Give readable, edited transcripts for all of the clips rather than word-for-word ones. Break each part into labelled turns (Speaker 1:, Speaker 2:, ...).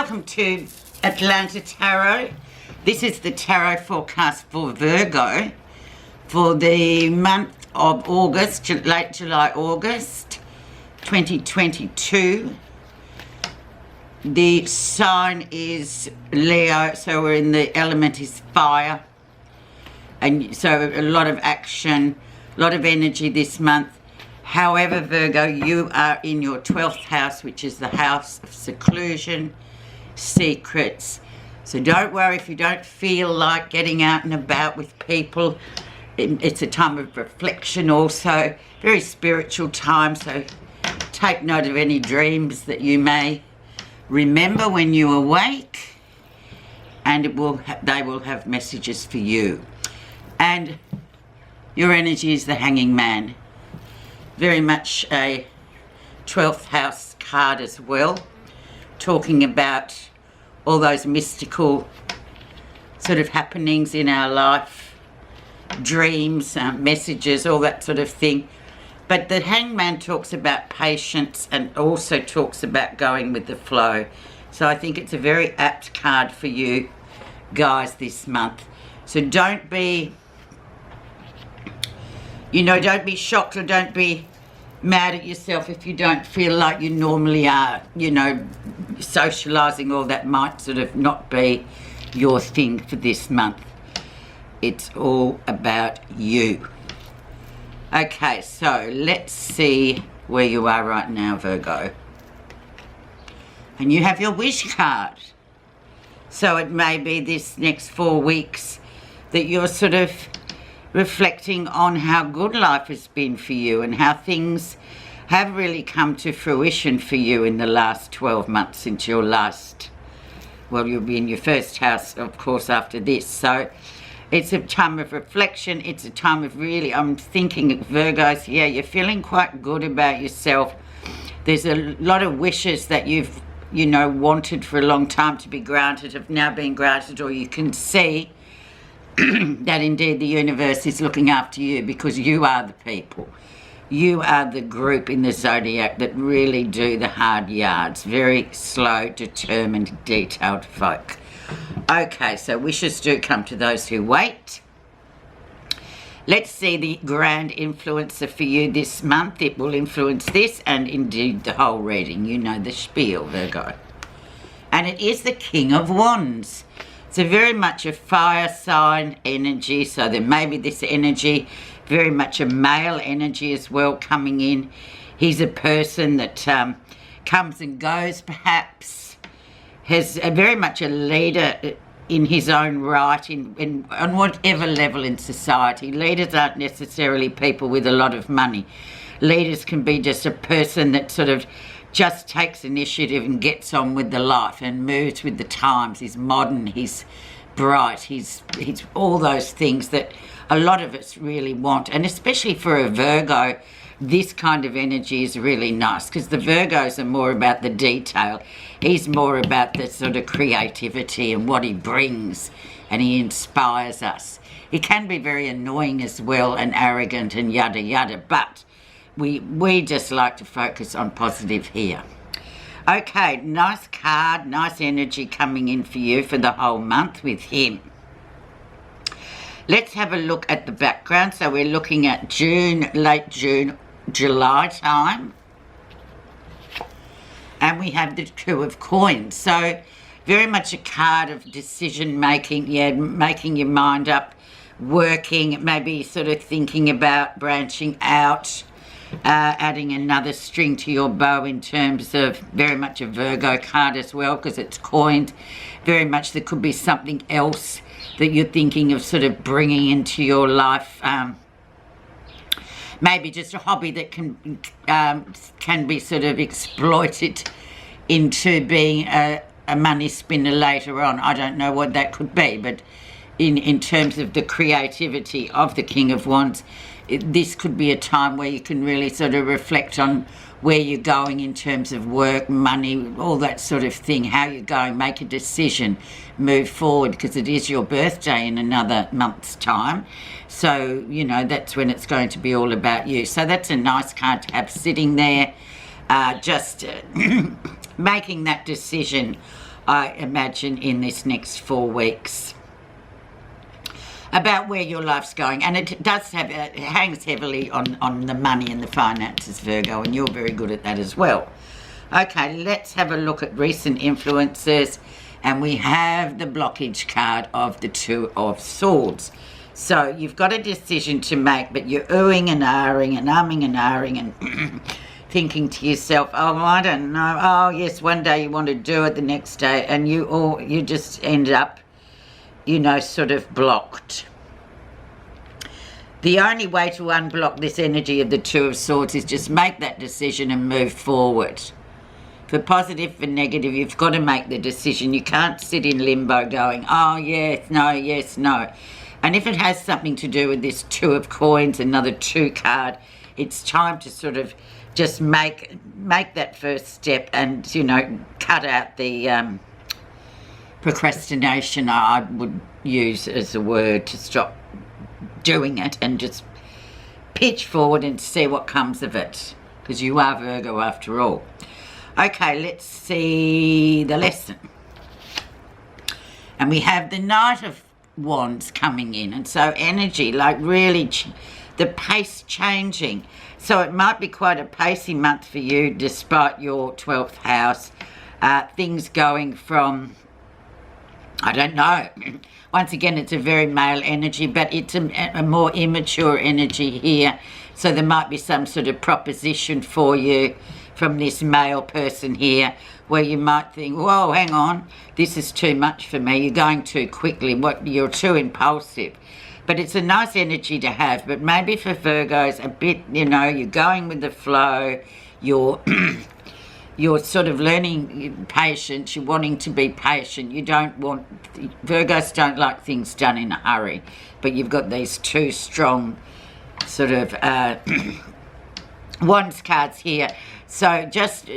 Speaker 1: Welcome to Atlanta Tarot. This is the tarot forecast for Virgo for the month of August, late July, August 2022. The sign is Leo, so we're in the element is fire. And so a lot of action, a lot of energy this month. However, Virgo, you are in your 12th house, which is the house of seclusion, secrets. So don't worry if you don't feel like getting out and about with people. It's a time of reflection also, very spiritual time. So take note of any dreams that you may remember when you awake, and they will have messages for you. And your energy is the Hanging Man. Very much a 12th house card as well, talking about all those mystical sort of happenings in our life, dreams, messages, all that sort of thing. But the Hangman talks about patience and also talks about going with the flow. So I think it's a very apt card for you guys this month. So don't be, don't be shocked or don't be mad at yourself if you don't feel like you normally are, socialising. All that might sort of not be your thing for this month. It's all about you. Okay, so let's see where you are right now, Virgo. And you have your wish card. So it may be this next 4 weeks that you're sort of reflecting on how good life has been for you and how things have really come to fruition for you in the last 12 months since your last, well, you'll be in your first house, of course, after this. So it's a time of reflection. It's a time of really, I'm thinking, Virgos, yeah, you're feeling quite good about yourself. There's a lot of wishes that you've, wanted for a long time to be granted have now been granted, or you can see that indeed the universe is looking after you, because you are the people. You are the group in the zodiac that really do the hard yards. Very slow, determined, detailed folk. Okay, so wishes do come to those who wait. Let's see the grand influencer for you this month. It will influence this and indeed the whole reading. You know the spiel, Virgo. And it is the King of Wands. It's very much a fire sign energy, so there may be this energy, very much a male energy as well coming in. He's a person that comes and goes perhaps, has very much a leader in his own right, on whatever level in society. Leaders aren't necessarily people with a lot of money. Leaders can be just a person that sort of just takes initiative and gets on with the life and moves with the times. He's modern, he's bright, he's all those things that a lot of us really want. And especially for a Virgo, this kind of energy is really nice, because the Virgos are more about the detail. He's more about the sort of creativity and what he brings, and he inspires us. He can be very annoying as well and arrogant and yada yada, but we just like to focus on positive here. Okay, nice card, nice energy coming in for you for the whole month with him. Let's have a look at the background. So we're looking at June, late June, July time. And we have the Two of Coins. So very much a card of decision making, making your mind up, working, maybe sort of thinking about branching out, adding another string to your bow in terms of very much a Virgo card as well, because it's coined. Very much there could be something else that you're thinking of sort of bringing into your life. Maybe just a hobby that can be sort of exploited into being a money spinner later on. I don't know what that could be, but in terms of the creativity of the King of Wands, this could be a time where you can really sort of reflect on where you're going in terms of work, money, all that sort of thing, how you're going, make a decision, move forward, because it is your birthday in another month's time. So, that's when it's going to be all about you. So that's a nice card to have sitting there. Just making that decision, I imagine, in this next 4 weeks about where your life's going. And it does have, it hangs heavily on the money and the finances, Virgo, and you're very good at that as well. Okay, let's have a look at recent influences, and we have the blockage card of the Two of Swords. So you've got a decision to make, but you're oohing and ahhing and umming and ahhing and thinking to yourself, oh, I don't know, oh yes, one day you want to do it, the next day, and you just end up, you know, sort of blocked. The only way to unblock this energy of the Two of Swords is just make that decision and move forward. For positive, for negative, you've got to make the decision. You can't sit in limbo going, oh yes, no. And if it has something to do with this Two of Coins, another 2 card, it's time to sort of just make that first step and, you know, cut out the procrastination, I would use as a word, to stop doing it and just pitch forward and see what comes of it, because you are Virgo after all. Okay, let's see the lesson. And we have the Knight of Wands coming in, and so energy, like really the pace changing. So it might be quite a pacey month for you, despite your 12th house. Things going from, I don't know, once again it's a very male energy, but it's a more immature energy here. So there might be some sort of proposition for you from this male person here, where you might think, whoa, hang on, this is too much for me, you're going too quickly, you're too impulsive. But it's a nice energy to have. But maybe for Virgos, a bit, you know, you're going with the flow, you're sort of learning patience, you're wanting to be patient. Virgos don't like things done in a hurry, but you've got these 2 strong sort of Wands cards here. So just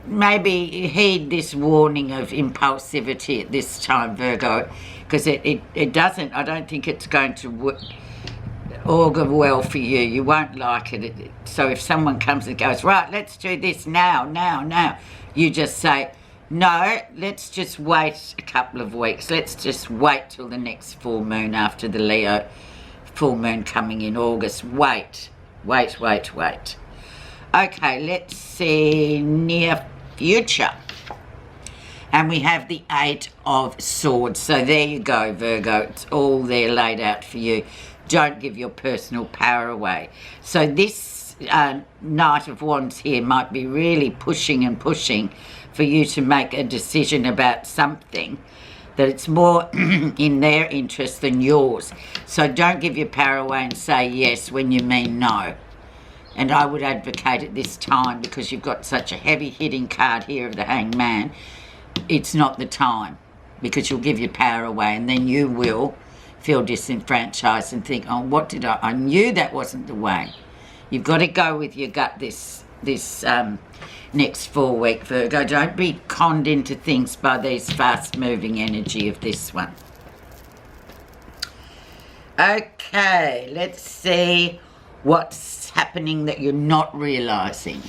Speaker 1: maybe heed this warning of impulsivity at this time, Virgo, because it doesn't, I don't think it's going to augur well for you. You won't like it. So if someone comes and goes, right, let's do this now, you just say, no, let's just wait a couple of weeks. Let's just wait till the next full moon after the Leo full moon coming in August. Wait. Okay, let's see near future. And we have the 8 of Swords. So there you go, Virgo. It's all there laid out for you. Don't give your personal power away. So this Knight of Wands here might be really pushing for you to make a decision about something that it's more in their interest than yours. So don't give your power away and say yes when you mean no. And I would advocate at this time, because you've got such a heavy hitting card here of the Hanged Man, it's not the time, because you'll give your power away and then you will feel disenfranchised and think, oh, what did I knew that wasn't the way. You've got to go with your gut this next 4 week, Virgo. Don't be conned into things by these fast moving energy of this one. Okay, let's see what's happening that you're not realizing.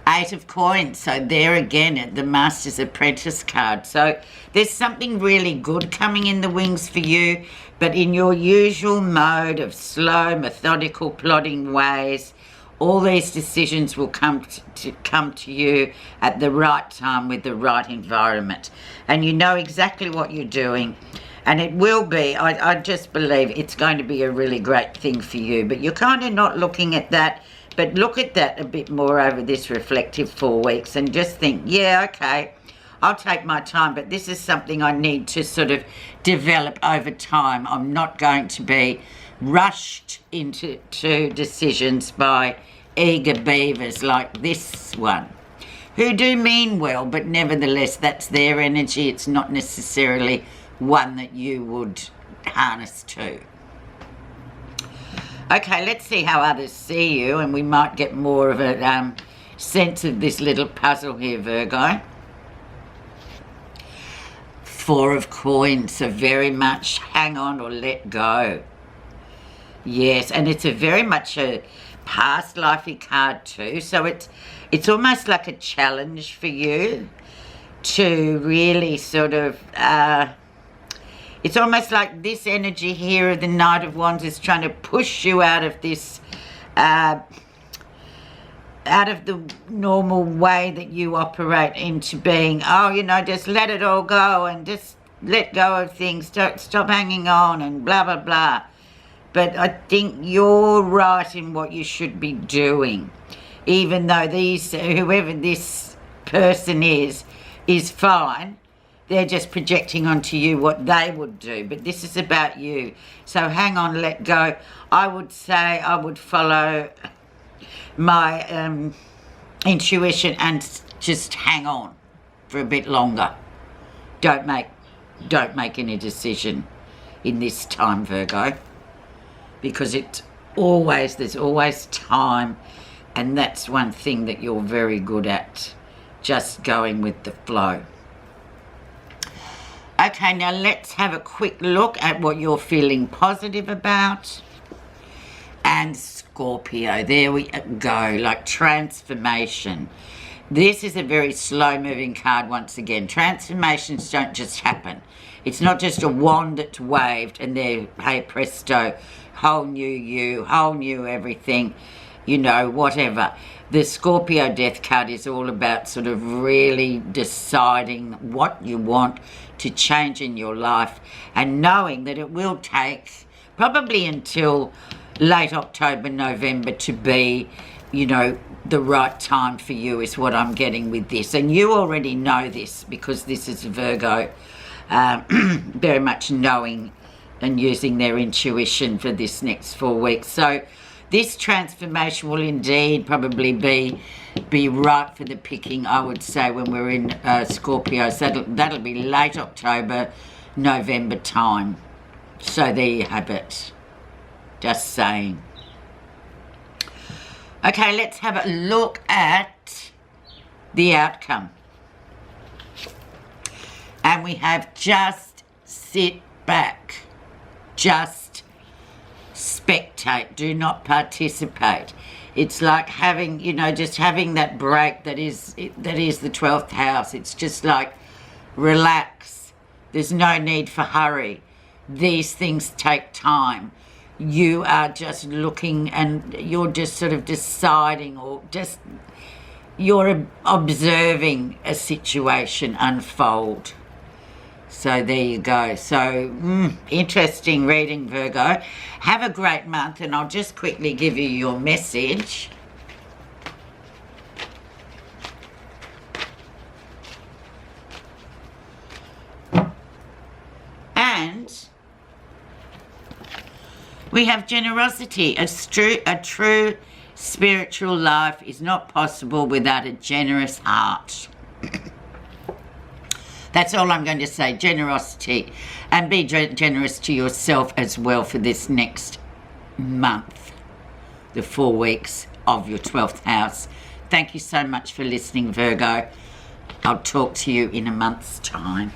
Speaker 1: 8 of Coins. So there again, the Master's Apprentice card. So there's something really good coming in the wings for you, but in your usual mode of slow, methodical, plodding ways, all these decisions will come to you at the right time with the right environment. And you know exactly what you're doing. And it will be, I just believe it's going to be a really great thing for you. But you're kind of not looking at that. But look at that a bit more over this reflective 4 weeks and just think, yeah, okay, I'll take my time. But this is something I need to sort of develop over time. I'm not going to be rushed into decisions by eager beavers like this one, who do mean well, but nevertheless, that's their energy. It's not necessarily one that you would harness to. Okay, let's see how others see you, and we might get more of a sense of this little puzzle here, Virgo. 4 of Coins, so very much hang on or let go. Yes, and it's a very much a past lifey card too. So it's almost like a challenge for you to really sort of, it's almost like this energy here of the Knight of Wands is trying to push you out of this, out of the normal way that you operate into being, oh, you know, just let it all go and just let go of things, don't stop hanging on and blah, blah, blah. But I think you're right in what you should be doing, even though whoever this person is fine. They're just projecting onto you what they would do, but this is about you. So hang on, let go. I would say I would follow my intuition and just hang on for a bit longer. Don't make any decision in this time, Virgo, because there's always time, and that's one thing that you're very good at, just going with the flow. Okay, now let's have a quick look at what you're feeling positive about. And Scorpio, there we go, like transformation. This is a very slow-moving card once again. Transformations don't just happen. It's not just a wand that's waved and there, hey presto, whole new you, whole new everything, you know, whatever. The Scorpio death card is all about sort of really deciding what you want to change in your life and knowing that it will take probably until late October, November to be, you know, the right time for you is what I'm getting with this. And you already know this because this is Virgo, very much knowing and using their intuition for this next 4 weeks. So this transformation will indeed probably be right for the picking, I would say, when we're in Scorpio. So that'll be late October, November time. So there you have it. Just saying. Okay, let's have a look at the outcome. And we have just sit back. Just spectate. Do not participate. It's like having, you know, just having that break that is the 12th house. It's just like relax. There's no need for hurry. These things take time. You are just looking and you're just sort of deciding, or just you're observing a situation unfold. So there you go. So interesting reading, Virgo. Have a great month, and I'll just quickly give you your message. And we have generosity. A true spiritual life is not possible without a generous heart. That's all I'm going to say, generosity. And be generous to yourself as well for this next month, the 4 weeks of your 12th house. Thank you so much for listening, Virgo. I'll talk to you in a month's time.